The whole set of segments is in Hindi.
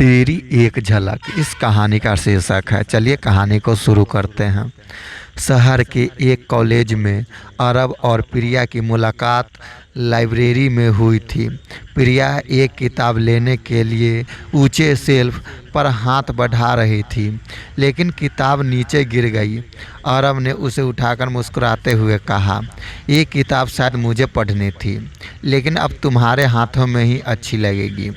तेरी एक झलक इस कहानी का शीर्षक है। चलिए कहानी को शुरू करते हैं। शहर के एक कॉलेज में अरब और प्रिया की मुलाकात लाइब्रेरी में हुई थी। प्रिया एक किताब लेने के लिए ऊंचे शेल्फ पर हाथ बढ़ा रही थी, लेकिन किताब नीचे गिर गई। अरब ने उसे उठाकर मुस्कुराते हुए कहा, ये किताब शायद मुझे पढ़नी थी, लेकिन अब तुम्हारे हाथों में ही अच्छी लगेगी।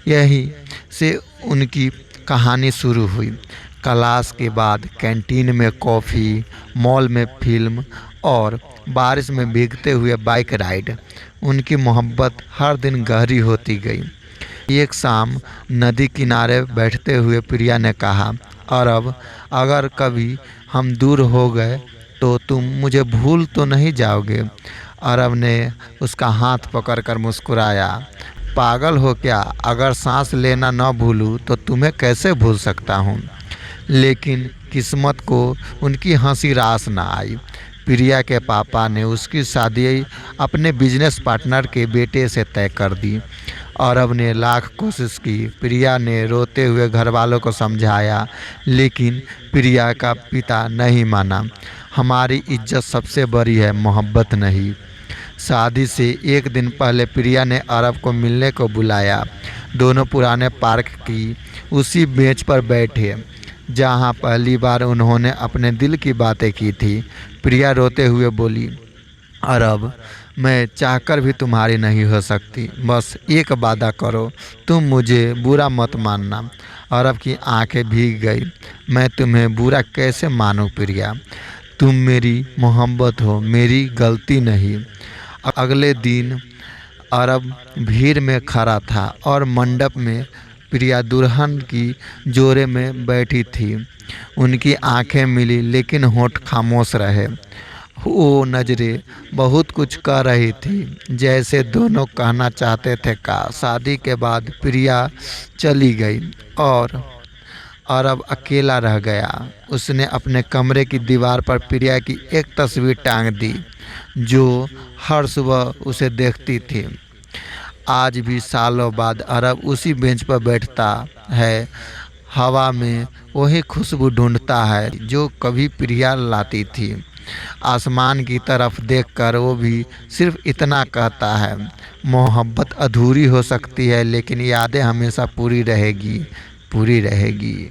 यही से उनकी कहानी शुरू हुई। क्लास के बाद कैंटीन में कॉफ़ी, मॉल में फिल्म और बारिश में भीगते हुए बाइक राइड। उनकी मोहब्बत हर दिन गहरी होती गई। एक शाम नदी किनारे बैठते हुए प्रिया ने कहा, अरब, अगर कभी हम दूर हो गए तो तुम मुझे भूल तो नहीं जाओगे? अरब ने उसका हाथ पकड़कर मुस्कुराया, पागल हो क्या? अगर सांस लेना न भूलूं तो तुम्हें कैसे भूल सकता हूँ। लेकिन किस्मत को उनकी हंसी रास न आई। प्रिया के पापा ने उसकी शादी अपने बिजनेस पार्टनर के बेटे से तय कर दी। अरब ने लाख कोशिश की, प्रिया ने रोते हुए घर वालों को समझाया, लेकिन प्रिया का पिता नहीं माना। हमारी इज्जत सबसे बड़ी है, मोहब्बत नहीं। शादी से एक दिन पहले प्रिया ने अरब को मिलने को बुलाया। दोनों पुराने पार्क की उसी बेंच पर बैठे जहां पहली बार उन्होंने अपने दिल की बातें की थी। प्रिया रोते हुए बोली, अरब, मैं चाहकर भी तुम्हारी नहीं हो सकती। बस एक वादा करो, तुम मुझे बुरा मत मानना। अरब की आंखें भीग गई। मैं तुम्हें बुरा कैसे मानूं प्रिया? तुम मेरी मोहब्बत हो, मेरी गलती नहीं। अगले दिन अरब भीड़ में खड़ा था और मंडप में प्रिया दुल्हन की जोड़े में बैठी थी। उनकी आंखें मिली, लेकिन होंठ खामोश रहे। वो नज़रें बहुत कुछ कह रही थी, जैसे दोनों कहना चाहते थे का। शादी के बाद प्रिया चली गई और अरब अकेला रह गया। उसने अपने कमरे की दीवार पर प्रिया की एक तस्वीर टांग दी, जो हर सुबह उसे देखती थी। आज भी सालों बाद अरब उसी बेंच पर बैठता है, हवा में वही खुशबू ढूंढता है जो कभी प्रिया लाती थी। आसमान की तरफ देखकर वो भी सिर्फ इतना कहता है, मोहब्बत अधूरी हो सकती है, लेकिन यादें हमेशा पूरी रहेगी, पूरी रहेगी।